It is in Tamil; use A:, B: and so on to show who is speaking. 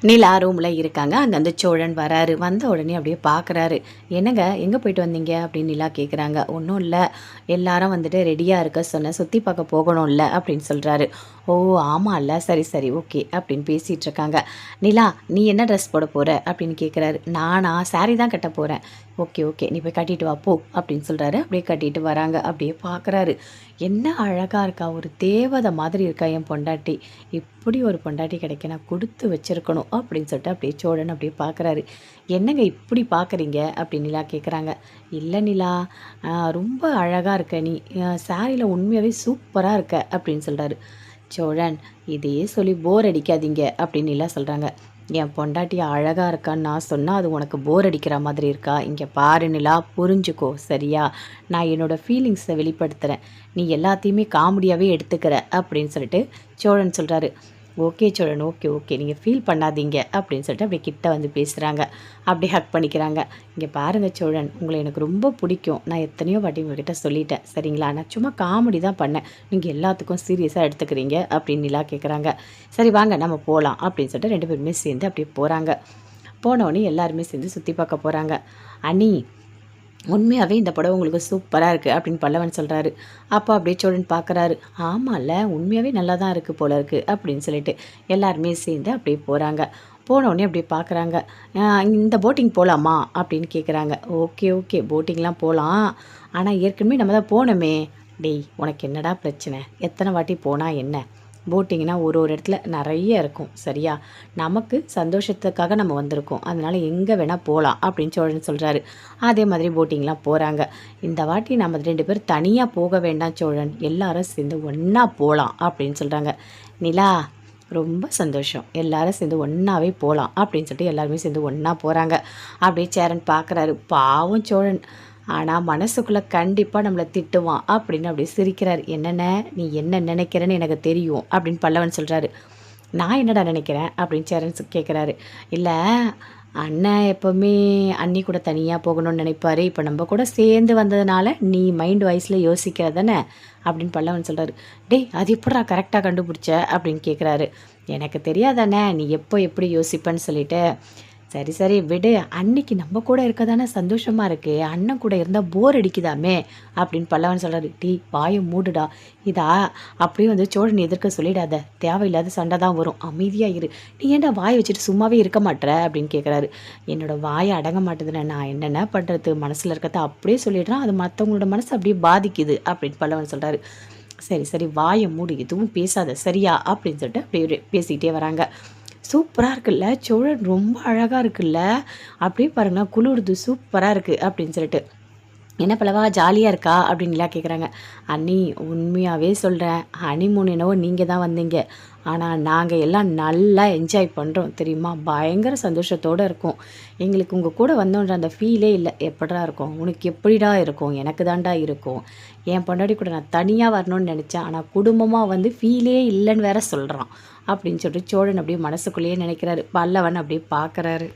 A: நிலா ரூமில் இருக்காங்க. அங்கே அந்த சோழன் வராரு. வந்த உடனே அப்படியே பார்க்குறாரு. என்னங்க எங்கே போயிட்டு வந்தீங்க அப்படின்னு நிலா கேட்குறாங்க. ஒன்றும் இல்லை, எல்லாரும் வந்துட்டு ரெடியாக இருக்க சொன்னேன், சுற்றி பார்க்க போகணும்ல அப்படின்னு சொல்கிறாரு. ஓ ஆமாம்ல, சரி சரி ஓகே அப்படின்னு பேசிகிட்டு இருக்காங்க. நிலா நீ என்ன ட்ரெஸ் போட போகிற அப்படின்னு கேட்குறாரு. நானா சாரி தான் கட்ட போகிறேன். ஓகே ஓகே நீ போய் கட்டிட்டு வா போ அப்படின்னு சொல்கிறாரு. அப்படியே கட்டிட்டு வராங்க. அப்படியே பார்க்குறாரு. என்ன அழகாக இருக்கா, ஒரு தேவதை மாதிரி இருக்கா என் பொண்டாட்டி. இப்படி ஒரு பொண்டாட்டி கிடைக்க நான் கொடுத்து வச்சுருக்கணும் அப்படின்னு சொல்லிட்டு அப்படியே சோழன் அப்படியே பார்க்குறாரு. என்னங்க இப்படி பார்க்குறீங்க அப்படின்னு நிலா கேட்குறாங்க. இல்லை நிலா, ரொம்ப அழகாக இருக்க நீ, சாரியில் உண்மையாகவே சூப்பராக இருக்க அப்படின்னு சொல்கிறாரு. சோழன் இதையே சொல்லி போர் அடிக்காதீங்க அப்படின்னு நிலா சொல்கிறாங்க. என் பொண்டாட்டி அழகாக இருக்கான்னு நான் சொன்னால் அது உனக்கு போர் அடிக்கிற மாதிரி இருக்கா? இங்கே பாரு நிலா, புரிஞ்சுக்கோ சரியா? நான் என்னோடய ஃபீலிங்ஸை வெளிப்படுத்துகிறேன், நீ எல்லாத்தையுமே காமெடியாகவே எடுத்துக்கிற அப்படின்னு சொல்லிட்டு சோழன் சொல்கிறாரு. ஓகே சோழன், ஓகே ஓகே நீங்கள் ஃபீல் பண்ணாதீங்க அப்படின்னு சொல்லிட்டு அப்படியே கிட்ட வந்து பேசுகிறாங்க. அப்படியே ஹக் பண்ணிக்கிறாங்க. இங்கே பாருங்கள் சோழன், உங்களை எனக்கு ரொம்ப பிடிக்கும். நான் எத்தனையோ வாட்டி உங்கள்கிட்ட சொல்லிட்டேன் சரிங்களா? நான் சும்மா காமெடி தான் பண்ணேன், நீங்கள் எல்லாத்துக்கும் சீரியஸாக எடுத்துக்கிறீங்க அப்படின்னு நிலா கேட்குறாங்க. சரி வாங்க நம்ம போகலாம் அப்படின்னு சொல்லிட்டு 2 பேருமே சேர்ந்து அப்படியே போகிறாங்க. போனோடனே எல்லாருமே சேர்ந்து சுற்றி பார்க்க போகிறாங்க. அண்ணி உண்மையாகவே இந்த படம் உங்களுக்கு சூப்பராக இருக்குது அப்படின்னு பல்லவன் சொல்கிறாரு. அப்போ அப்படியே சோழன் பார்க்குறாரு. ஆமாம்ல, உண்மையாகவே நல்லா தான் இருக்குது போல இருக்குது அப்படின்னு சொல்லிட்டு எல்லாருமே சேர்ந்து அப்படியே போகிறாங்க. போனோடனே அப்படியே பார்க்குறாங்க. இந்த போட்டிங் போகலாமா அப்படின்னு கேட்குறாங்க. ஓகே ஓகே போட்டிங்லாம் போகலாம், ஆனால் ஏற்கனவே நம்ம தான் போனோமே. டேய் உனக்கு என்னடா பிரச்சனை, எத்தனை வாட்டி போனால் என்ன? போட்டிங்னா ஒரு இடத்துல நிறைய இருக்கும் சரியா? நமக்கு சந்தோஷத்துக்காக நம்ம வந்திருக்கோம், அதனால் எங்கே வேணால் போகலாம் அப்படின்னு சோழன் சொல்கிறாரு. அதே மாதிரி போட்டிங்லாம் போகிறாங்க. இந்த வாட்டி நம்ம 2 பேர் தனியாக போக வேண்டாம் சோழன், எல்லாரும் சேர்ந்து ஒன்றா போகலாம் அப்படின்னு சொல்கிறாங்க. நிலா ரொம்ப சந்தோஷம், எல்லாரும் சேர்ந்து ஒன்றாவே போகலாம் அப்படின்னு சொல்லிட்டு எல்லாருமே சேர்ந்து ஒன்றா போகிறாங்க. அப்படியே சேரன் பார்க்குறாரு. பாவம் சோழன், ஆனால் மனசுக்குள்ளே கண்டிப்பாக நம்மளை திட்டுவான் அப்படின்னு அப்படியே சிரிக்கிறார். என்னென்ன நீ என்ன நினைக்கிறேன்னு எனக்கு தெரியும் அப்படின்னு பல்லவன் சொல்கிறாரு. நான் என்னடா நினைக்கிறேன் அப்படின்னு சேரன் கேட்குறாரு. இல்லை, அண்ணன் எப்போவுமே அண்ணி கூட தனியாக போகணும்னு நினைப்பாரு, இப்போ நம்ம கூட சேர்ந்து வந்ததுனால நீ மைண்ட் வாய்ஸில் யோசிக்கிற தானே அப்படின்னு பல்லவன் சொல்கிறாரு. டேய் அது எப்படா கரெக்டாக கண்டுபிடிச்ச அப்படின்னு கேட்குறாரு. எனக்கு தெரியாதானே நீ எப்போ எப்படி யோசிப்பேன்னு சொல்லிட்டு. சரி சரி விடு, அன்னைக்கு நம்ம கூட இருக்க தானே சந்தோஷமாக இருக்குது, அண்ணன் கூட இருந்தால் போர் அடிக்குதாமே அப்படின்னு பல்லவன் சொல்கிறாரு. டீ வாயை மூடுடா, இதா அப்படியே வந்து சோழன் எதிர்க்க சொல்லிடாத, தேவையில்லாத சண்டை தான் வரும், அமைதியாக இரு. நீ ஏன்டா வாயை வச்சுட்டு சும்மாவே இருக்க மாட்டேற அப்படின்னு கேட்குறாரு. என்னோடய வாயை அடங்க மாட்டேதுன்னு நான் என்னென்ன பண்ணுறது, மனசில் இருக்கிறத அப்படியே சொல்லிடுறான், அது மற்றவங்களோட மனசு அப்படியே பாதிக்குது அப்படின்னு பல்லவன் சொல்கிறாரு. சரி சரி வாயை மூடு, எதுவும் பேசாத சரியா அப்படின்னு சொல்லிட்டு அப்படியே பேசிக்கிட்டே வராங்க. சூப்பராக இருக்குல்ல சோழன், ரொம்ப அழகாக இருக்குல்ல, அப்படியே பாருங்களேன் குளிருது, சூப்பராக இருக்குது அப்படின்னு சொல்லிட்டு. என்ன பல்லவா ஜாலியாக இருக்கா அப்படின்லாம் கேட்குறாங்க. அண்ணி உண்மையாகவே சொல்கிறேன், ஹனிமூன் என்னவோ நீங்கள் தான் வந்தீங்க, ஆனால் நாங்கள் எல்லாம் நல்லா என்ஜாய் பண்ணுறோம் தெரியுமா, பயங்கர சந்தோஷத்தோடு இருக்கோம். எங்களுக்கு உங்கள் கூட வந்தோன்ற அந்த ஃபீலே இல்லை. எப்படா இருக்கும் உனக்கு, எப்படிடா இருக்கும், எனக்கு தாண்டா இருக்கும். என் பொண்டாட்டி கூட நான் தனியாக வரணும்னு நினச்சேன், ஆனால் குடும்பமாக வந்து ஃபீலே இல்லைன்னு வேற சொல்கிறான் அப்படின்னு சொல்லிட்டு சோழன் அப்படியே மனசுக்குள்ளேயே நினைக்கிறாரு. பல்லவன் அப்படியே பார்க்குறாரு.